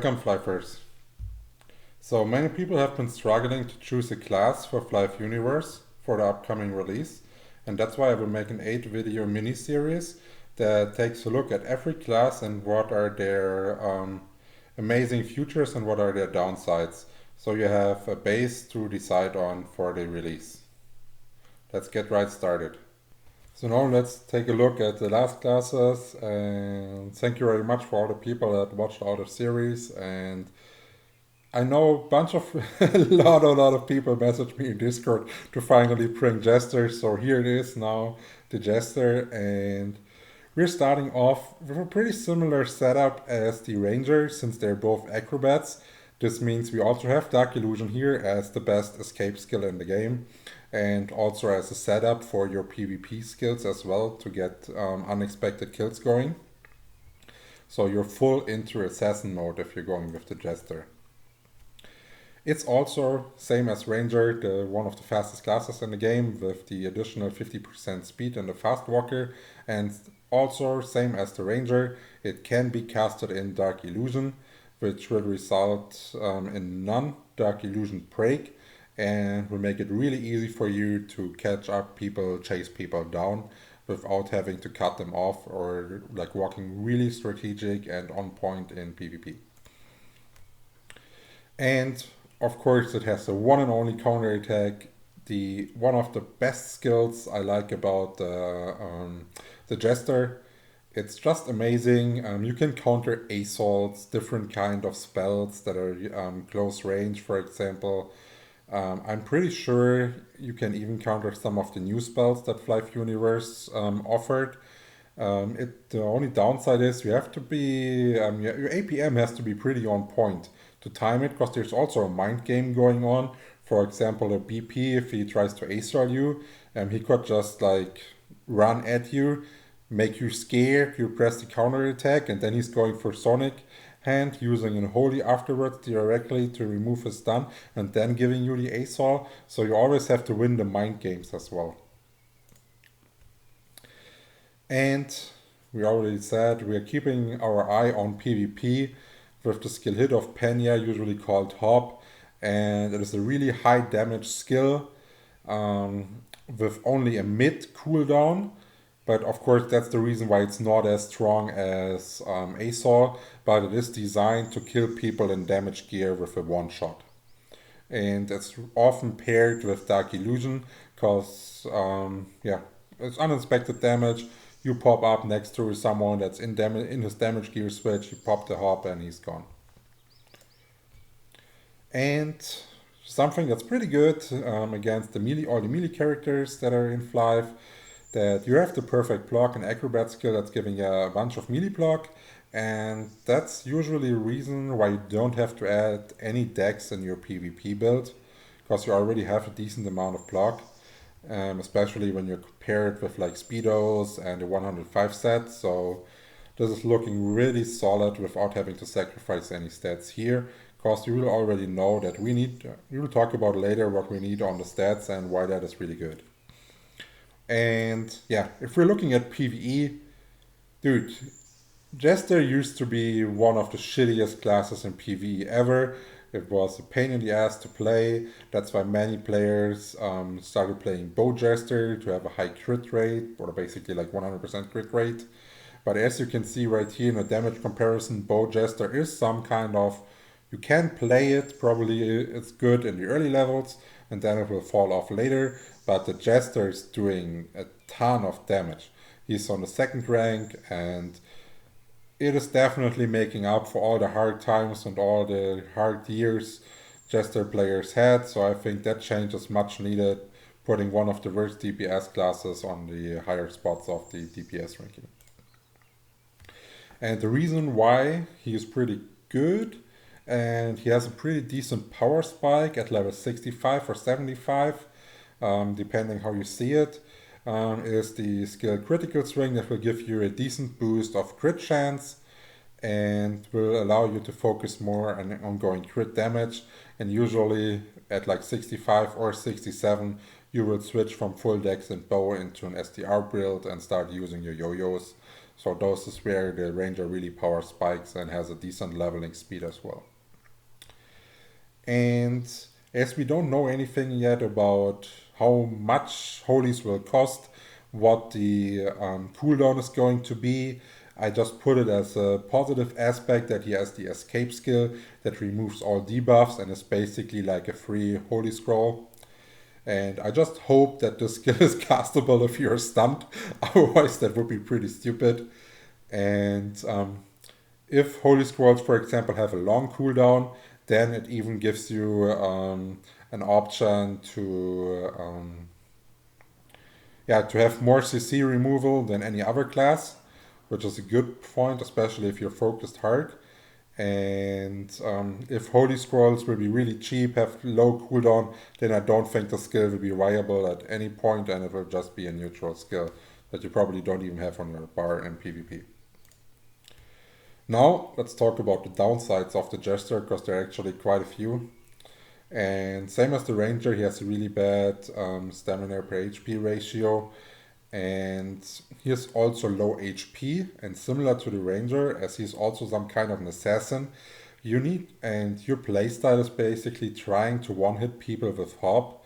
Welcome, Flyfers. So many people have been struggling to choose a class for Flyf Universe for the upcoming release, and that's why I will make an 8-video mini-series that takes a look at every class and what are their amazing features and what are their downsides. So you have a base to decide on for the release. Let's get right started. So now let's take a look at the last classes, and thank you very much for all the people that watched all the series. And I know a bunch of a lot of people messaged me in Discord to finally bring Jester. So here it is now, the Jester, and we're starting off with a pretty similar setup as the Ranger, since they're both acrobats. This means we also have Dark Illusion here as the best escape skill in the game, and also as a setup for your PvP skills as well to get unexpected kills going. So you're full into assassin mode if you're going with the Jester. It's also same as Ranger, one of the fastest classes in the game with the additional 50% speed and the fast walker, and also same as the Ranger, it can be casted in Dark Illusion, which will result in none Dark Illusion break and will make it really easy for you to catch up people, chase people down without having to cut them off or like walking really strategic and on point in PvP. And of course, it has the one and only counter attack. The one of the best skills I like about the Jester. It's just amazing. You can counter assaults, different kind of spells that are close range, for example. I'm pretty sure you can even counter some of the new spells that Flyf Universe offered. The only downside is you have to be your APM has to be pretty on point to time it, because there's also a mind game going on. For example, a BP, if he tries to ASR you, he could just like run at you, make you scared, you press the counter attack, and then he's going for Sonic Hand, using an Holy afterwards directly to remove his stun, and then giving you the ASR. So you always have to win the mind games as well. And we already said we are keeping our eye on PvP with the skill hit of Penya, usually called Hop, and it is a really high damage skill with only a mid cooldown. But of course, that's the reason why it's not as strong as ASAW, but it is designed to kill people in damage gear with a one shot. And it's often paired with Dark Illusion because, it's unexpected damage. You pop up next to someone that's in his damage gear switch, you pop the hop and he's gone. And something that's pretty good against all the melee characters that are in Flyf, that you have the perfect block and acrobat skill that's giving you a bunch of melee block, and that's usually a reason why you don't have to add any dex in your PvP build, because you already have a decent amount of block, especially when you compare it with like Speedos and the 105 set. So this is looking really solid without having to sacrifice any stats here, because you will already know that we will talk about later what we need on the stats and why that is really good. And yeah, if we're looking at PvE, dude, Jester used to be one of the shittiest classes in PvE ever. It was a pain in the ass to play. That's why many players started playing Bow Jester to have a high crit rate, or basically like 100% crit rate. But as you can see right here in the damage comparison, Bow Jester is some kind of, you can play it, probably it's good in the early levels, and then it will fall off later. But the Jester is doing a ton of damage. He's on the second rank, and it is definitely making up for all the hard times and all the hard years Jester players had. So I think that change is much needed, putting one of the worst DPS classes on the higher spots of the DPS ranking. And the reason why he is pretty good, and he has a pretty decent power spike at level 65 or 75, depending how you see it, is the skill Critical Swing, that will give you a decent boost of crit chance and will allow you to focus more on ongoing crit damage. And usually at like 65 or 67, you will switch from full dex and bow into an SDR build and start using your yo-yos. So those is where the Ranger really power spikes and has a decent leveling speed as well. And as we don't know anything yet about how much holies will cost, what the cooldown is going to be, I just put it as a positive aspect that he has the escape skill that removes all debuffs and is basically like a free holy scroll. And I just hope that the skill is castable if you're stunned, otherwise that would be pretty stupid. And if Holy Scrolls, for example, have a long cooldown, then it even gives you an option to have more CC removal than any other class, which is a good point, especially if you're focused hard. And if Holy Scrolls will be really cheap, have low cooldown, then I don't think the skill will be viable at any point, and it will just be a neutral skill that you probably don't even have on your bar in PvP. Now, let's talk about the downsides of the Jester, because there are actually quite a few. And same as the Ranger, he has a really bad stamina per HP ratio. And he is also low HP. And similar to the Ranger, as he's also some kind of an assassin, your playstyle is basically trying to one-hit people with Hop.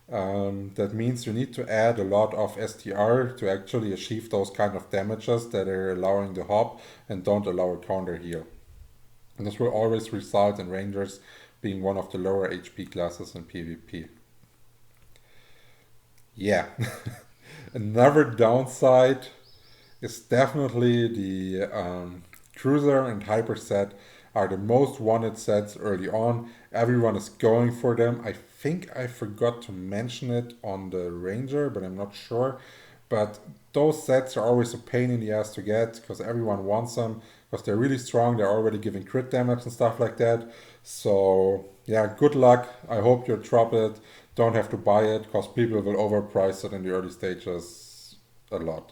That means you need to add a lot of STR to actually achieve those kind of damages that are allowing the hop and don't allow a counter heal. And this will always result in Rangers being one of the lower HP classes in PvP. Yeah. Another downside is definitely the Cruiser and Hyper set are the most wanted sets early on. Everyone is going for them. I think I forgot to mention it on the Ranger, but I'm not sure. But those sets are always a pain in the ass to get because everyone wants them because they're really strong. They're already giving crit damage and stuff like that. So yeah, good luck. I hope you drop it. Don't have to buy it because people will overprice it in the early stages a lot.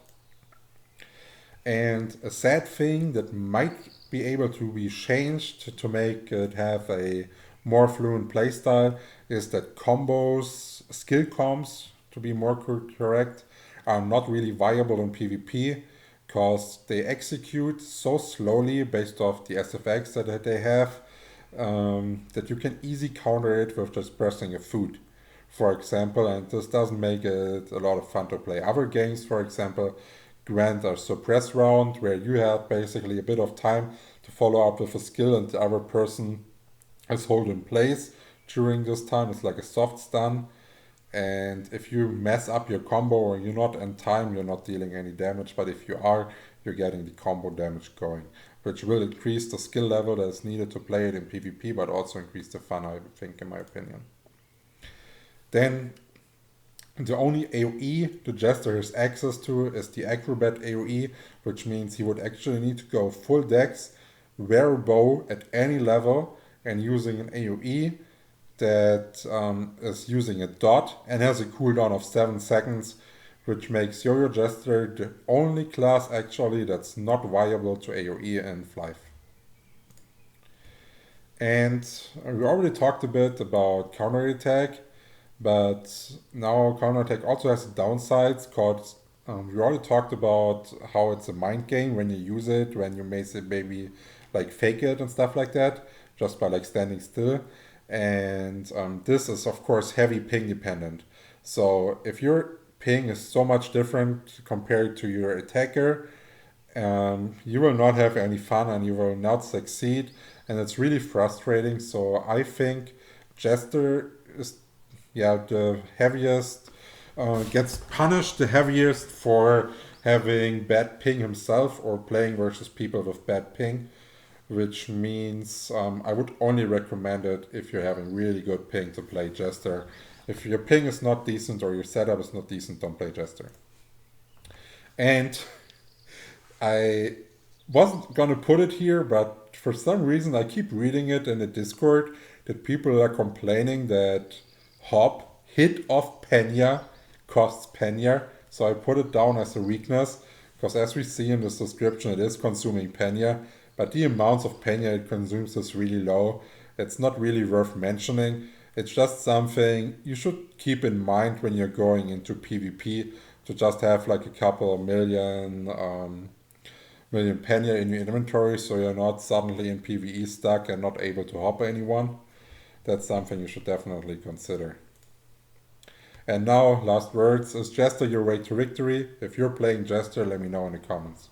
And a sad thing that might be able to be changed to make it have a more fluent playstyle is that combos, skill combs, to be more correct, are not really viable in PvP because they execute so slowly based off the SFX that they have that you can easily counter it with just pressing a food, for example, and this doesn't make it a lot of fun to play. Other games, for example, grant a suppress round where you have basically a bit of time to follow up with a skill and the other person is hold in place during this time. It's like a soft stun. And if you mess up your combo or you're not in time, you're not dealing any damage. But if you are, you're getting the combo damage going, which will increase the skill level that is needed to play it in PvP, but also increase the fun, I think, in my opinion. Then the only AoE the Jester has access to is the Acrobat AoE, which means he would actually need to go full dex, wear a bow at any level, and using an AoE that is using a dot and has a cooldown of 7 seconds, which makes Yo-Yo Jester the only class actually that's not viable to AoE in Flyff. And we already talked a bit about counterattack, but now counterattack also has downsides because we already talked about how it's a mind game when you use it, when you maybe like fake it and stuff like that, just by like standing still. And this is of course heavy ping dependent. So if your ping is so much different compared to your attacker, you will not have any fun and you will not succeed, and it's really frustrating. So I think Jester is the heaviest, gets punished the heaviest for having bad ping himself or playing versus people with bad ping, which means I would only recommend it if you're having really good ping to play Jester. If your ping is not decent or your setup is not decent, don't play Jester. And I wasn't gonna put it here, but for some reason I keep reading it in the Discord that people are complaining that Hop hit off Penya costs Penya. So I put it down as a weakness because as we see in this description, it is consuming Penya, but the amounts of Penya it consumes is really low. It's not really worth mentioning. It's just something you should keep in mind when you're going into PvP to just have like a couple of million million Penya in your inventory so you're not suddenly in PvE stuck and not able to hop anyone. That's something you should definitely consider. And now, last words. Is Jester your way to victory? If you're playing Jester, let me know in the comments.